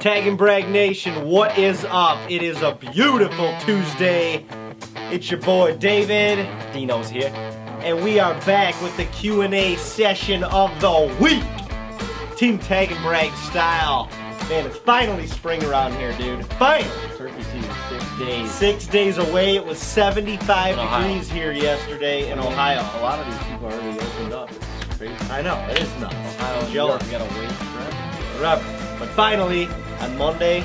Tag and Brag Nation, what is up? It is a beautiful Tuesday. It's your boy David. Dino's here. And we are back with the Q&A session of the week. Team Tag and Brag style. Man, it's finally spring around here, dude. Finally. Turkey season, 6 days. 6 days away. It was 75 degrees here yesterday in Ohio. A lot of these people already opened up. It's crazy. I know, it is nuts. Ohio and New Jealous. York, you gotta wait forever. Forever. But finally, on Monday.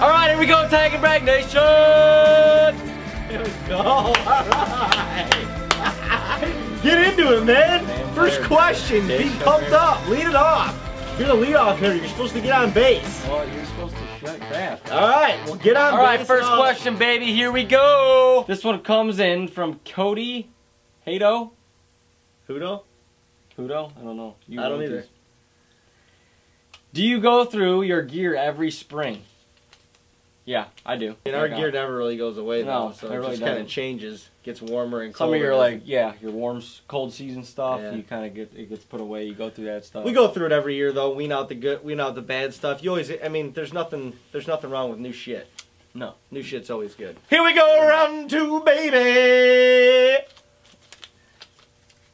Alright, here we go, Tag and Brag Nation! Here we go. All right. Get into it, man. First question. Be pumped up. Lead it off. You're the leadoff hitter. You're supposed to get on base. Well, you're supposed to shut fast. All right. Well, get on base. Alright, first question, baby. Here we go. This one comes in from Cody Hato. Hudo? Hudo? I don't know. I don't either. Do you go through your gear every spring? Yeah, I do. And our gear never really goes away, though. No, So it it really just kind of doesn't. changes. Gets warmer and Some colder. of your, like, your warm, cold season stuff, Yeah. you kind of get, it gets put away. You go through that stuff. We go through it every year, though. Wean out the good, wean out the bad stuff. You always, I mean, there's nothing wrong with new shit. No. New shit's always good. Here we go, round two, baby.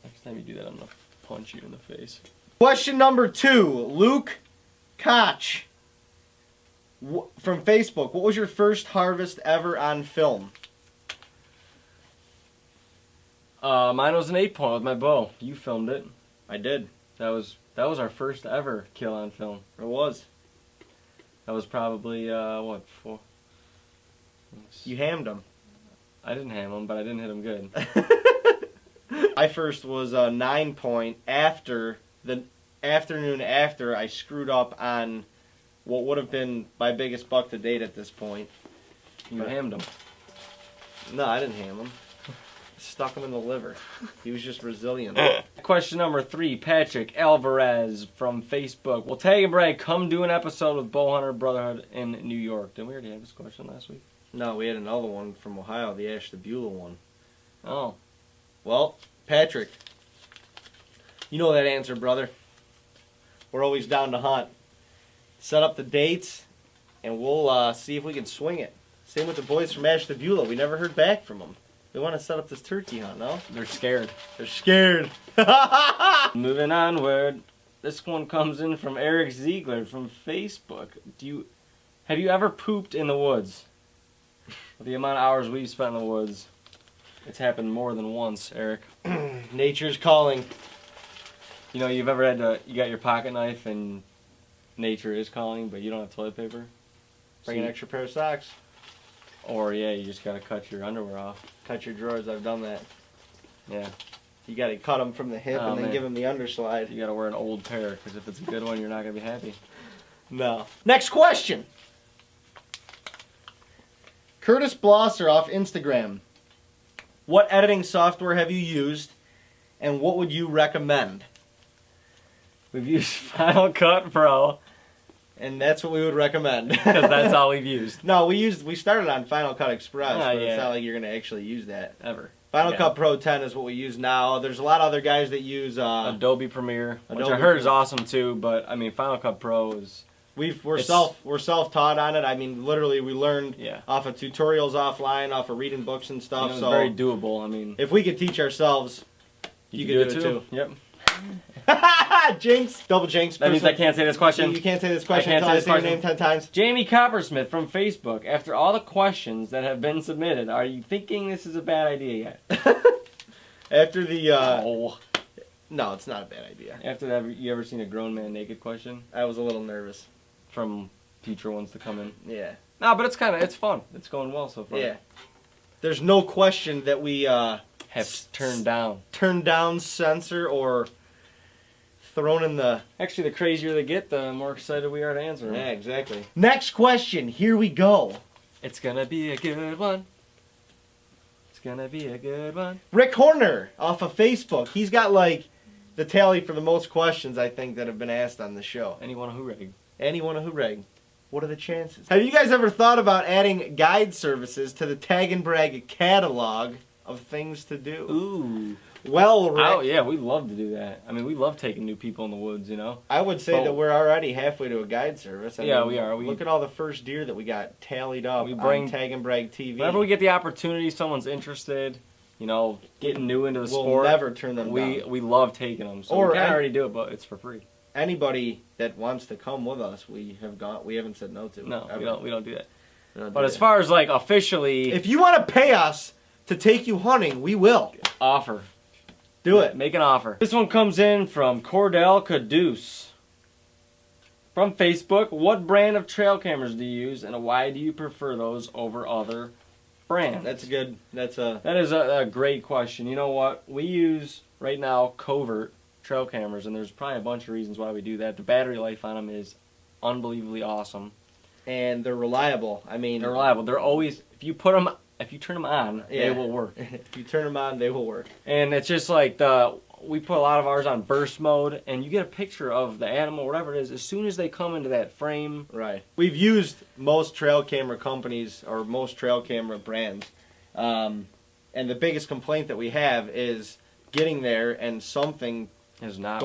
Next time you do that, I'm gonna punch you in the face. Question number 2, Luke Koch from Facebook. What was your first harvest ever on film? Mine was an 8-point with my bow. You filmed it. I did. That was our first ever kill on film. It was. That was probably what, 4? You hammed him. I didn't ham him, but I didn't hit him good. My first was a 9-point after the afternoon after I screwed up on what would have been my biggest buck to date at this point. You hammed him. No, I didn't ham him. Stuck him in the liver. He was just resilient. Question number 3, Patrick Alvarez from Facebook. Will Tag and Brag come do an episode with Bowhunter Brotherhood in New York? Didn't we already have this question last week? No, we had another one from Ohio, the Ashtabula one. Oh. Well, Patrick, you know that answer, brother. We're always down to hunt. Set up the dates, and we'll see if we can swing it. Same with the boys from Ashtabula. We never heard back from them. They want to set up this turkey hunt, no? They're scared. They're scared. Moving onward. This one comes in from Eric Ziegler from Facebook. Have you ever pooped in the woods? With the amount of hours we've spent in the woods, it's happened more than once, Eric. Nature's calling. You know, you've ever you got your pocket knife and nature is calling, but you don't have toilet paper? Bring an extra pair of socks. Or, yeah, you just gotta cut your underwear off. Cut your drawers. I've done that. Yeah. You got to cut them from the hip and then give them the underslide. You gotta wear an old pair, because if it's a good one, you're not gonna be happy. No. Next question. Curtis Blosser off Instagram. What editing software have you used, and what would you recommend? We've used Final Cut Pro, And that's what we would recommend. because that's all we've used. No, we started on Final Cut Express, but yeah. it's not like you're going to actually use that. Ever. Final Yeah. Cut Pro 10 is what we use now. There's a lot of other guys that use... Adobe Premiere, which Adobe I heard is Premiere. awesome too, but I mean Final Cut Pro is... We're self-taught on it. I mean, literally, we learned Yeah. off of tutorials offline, off of reading books and stuff. It's So very doable. I mean, if we could teach ourselves, you could do it too. Yep. Jinx, double jinx. That means I can't say this question. You can't say this question I can't until I say say this your name 10 times. Jamie Coppersmith from Facebook. After all the questions that have been submitted, are you thinking this is a bad idea yet? After the Oh. no, it's not a bad idea. After that, you ever seen a grown man naked question I was a little nervous. from teacher wants to come in? Yeah. No, but it's fun. It's going well so far. Yeah. There's no question that we Have turned down. turned down, censor, or thrown in the... Actually, the crazier they get, the more excited we are to answer them. Yeah, exactly. Next question. Here we go. It's gonna be a good one. It's gonna be a good one. Rick Horner off of Facebook. He's got like the tally for the most questions I think that have been asked on the show. Anyone who reg. Anyone who reg. What are the chances? Have you guys ever thought about adding guide services to the Tag and Brag catalog of things to do? Ooh. Well, Rick, Oh yeah, we love to do that. I mean, we love taking new people in the woods, you know. I would say Well- that we're already halfway to a guide service. Yeah, we are. Look at all the first deer that we got tallied up We bring- on Tag and Brag TV. Whenever we get the opportunity, someone's interested, you know, getting new into the we'll sport. never turn them we down. we love taking them. So Or we can any- already do it, but it's for free. Anybody that wants to come with us, we haven't said no to. No, ever. we don't do that. We don't But do as that. far as like officially if you want to pay us to take you hunting, we will. offer, Do it. make an offer. This one comes in from Cordell Caduce. From Facebook, what brand of trail cameras do you use, and why do you prefer those over other brands? That's good. That is a great question. You know what? We use, right now, covert trail cameras, and there's probably a bunch of reasons why we do that. The battery life on them is unbelievably awesome. and they're reliable. I mean, They're reliable. They're always, if you turn them on, Yeah. they will work. if you turn them on, they will work. And it's just like we put a lot of ours on burst mode, and you get a picture of the animal, whatever it is, as soon as they come into that frame. Right. We've used most trail camera companies or most trail camera brands, and the biggest complaint that we have is getting there and something Is not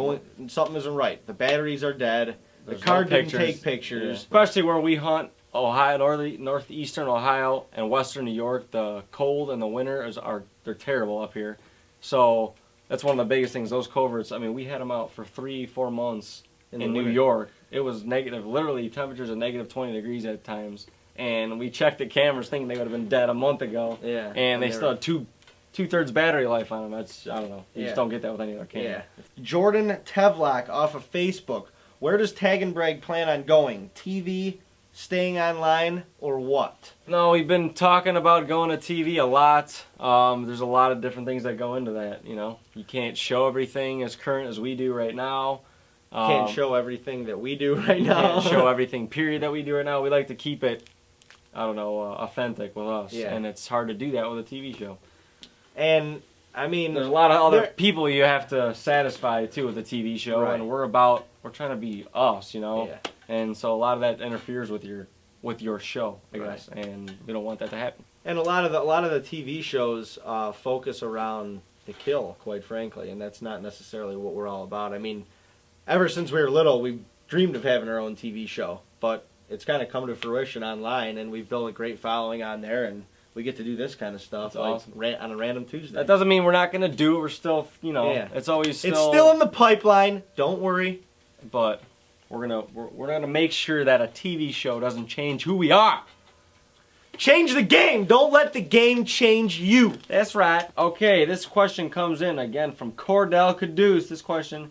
something isn't right. The batteries are dead. There's the car no didn't pictures. take pictures. Yeah. Especially where we hunt Ohio, northeastern Ohio and western New York. The cold and the winter they're terrible up here. So that's one of the biggest things. Those coverts. I mean, we had them out for 3-4 months in the New winter. York. It was negative, literally temperatures of negative 20 degrees at times. And we checked the cameras, thinking they would have been dead a month ago. Yeah. And they still had two-thirds battery life on them. That's, I don't know. You Yeah. just don't get that with any other camera. Yeah. Jordan Tevlock off of Facebook. Where does Tag and Brag plan on going? TV, staying online, or what? No, we've been talking about going to TV a lot. There's a lot of different things that go into that, you know. You can't show everything as current as we do right now. Can't show everything that we do right now. Can't show everything, period, that we do right now. We like to keep it, I don't know, authentic with us. Yeah. And it's hard to do that with a TV show. And, I mean... There's a lot of other there- people you have to satisfy, too, with a TV show. Right. And we're trying to be us, you know. Yeah. And so a lot of that interferes with your show, I Right. guess. And we don't want that to happen. And a lot of the TV shows focus around the kill, quite frankly, and that's not necessarily what we're all about. I mean, ever since we were little, we've dreamed of having our own TV show, but it's kind of come to fruition online, and we've built a great following on there, and we get to do this kind of stuff That's awesome. on a random Tuesday. That doesn't mean we're not going to do it. We're still, you know, Yeah. it's always still. It's still in the pipeline. Don't worry. But we're gonna make sure that a TV show doesn't change who we are. Change the game. Don't let the game change you. That's right. Okay, this question comes in again from Cordell Caduce. This question: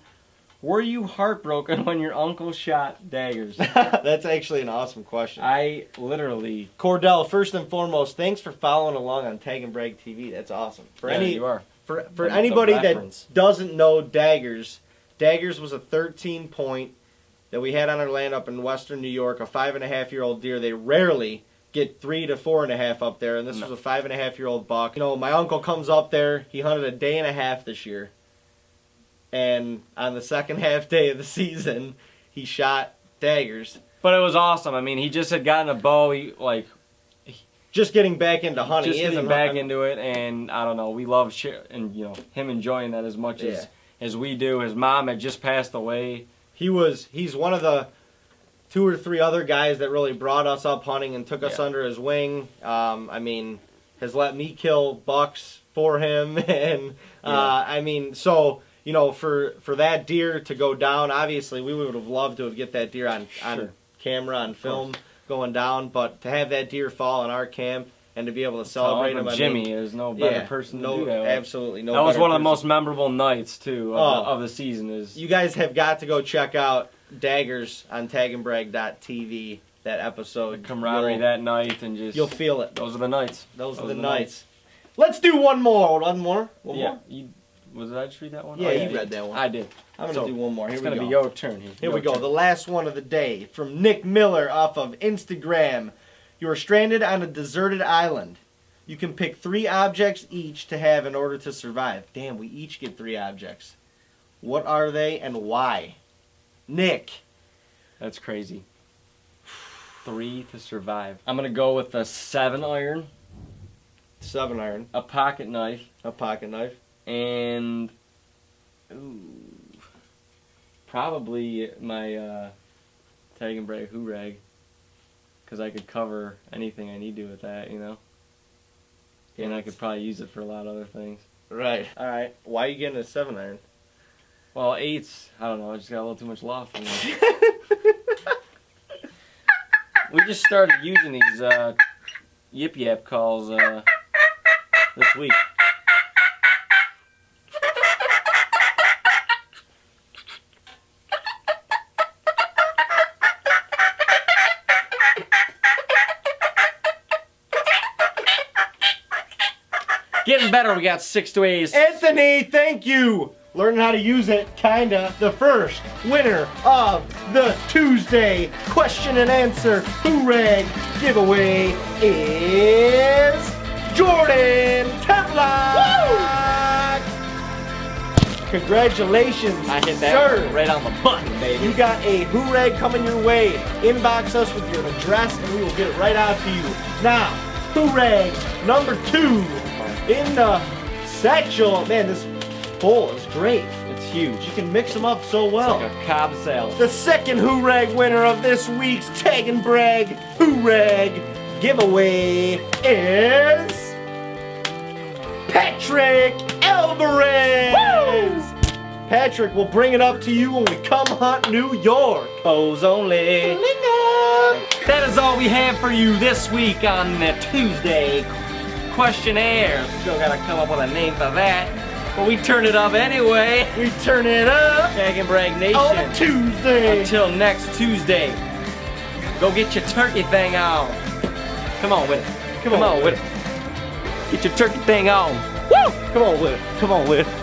were you heartbroken when your uncle shot Daggers? That's actually an awesome question. I literally. Cordell, first and foremost, thanks for following along on Tag and Brag TV. That's awesome. You are. For The anybody that reference. doesn't know Daggers, Daggers was a 13-point that we had on our land up in western New York, a 5.5-year-old deer. They rarely get 3 to 4.5 up there, and this was a 5.5-year-old buck. You know, my uncle comes up there. He hunted a day and a half this year, and on the second half day of the season, he shot Daggers. But it was awesome. I mean, he just had gotten a bow. He Just getting back into hunting. just He isn't getting back hunting. into it, and I don't know. We love and him enjoying that as much as we do. His mom had just passed away. He's one of the 2 or 3 other guys that really brought us up hunting and took us under his wing. I mean, has let me kill bucks for him, and I mean, so you know, for that deer to go down, obviously we would have loved to have get that deer on camera, on film going down, but to have that deer fall in our camp and to be able to celebrate him, Jimmy is no better person to do that with. Absolutely no. That was better one of the person. most memorable nights too of the season. You guys have got to go check out Daggers on tagandbrag.tv. That episode, The camaraderie that night, and just you'll feel it. those are the nights. Those are the nights. Let's do one more. One more. Did I just read that one? Yeah, Oh, you read that one. I did. I'm gonna do one more. Here It's we gonna go. be your turn here. Here we go. The last one of the day from Nick Miller off of Instagram. You are stranded on a deserted island. You can pick 3 objects each to have in order to survive. Damn, we each get 3 objects. What are they and why? Nick. That's crazy. 3 to survive. I'm gonna go with a 7-iron, 7-iron, a pocket knife, a pocket knife, And ooh, probably my Tag and Brag Hoorag, because I could cover anything I need to with that, you know. And I could probably use it for a lot of other things. Right. All right. Why are you getting a 7-iron? Well, 8s, I don't know, I just got a little too much love for me. We just started using these Yip Yap calls this week. Getting better, we got 6 to 8s. Anthony, thank you. Learning how to use it, kinda. The first winner of the Tuesday question and answer Hoorag giveaway is Jordan Tevlock. Congratulations, I hit that sir. right on the button, baby. You got a Hoorag coming your way. Inbox us with your address and we will get it right out to you. Now, Hoorag number 2 in the satchel. Man, this bowl is great. It's huge. You can mix them up so well. It's like a Cobb salad. The second Hoorag winner of this week's Tag and Brag Hoorag giveaway is Patrick Alvarez. Woo! Patrick will bring it up to you when we come hunt New York. Pose only. That is all we have for you this week on the Tuesday questionnaire. Still gotta come up with a name for that. But we turn it up anyway. We turn it up Tag and Brag Nation. on a Tuesday. Until next Tuesday, go get your turkey thing on. Come on with it. Come on with it. Get your turkey thing on. Woo! Come on with it. Come on with it.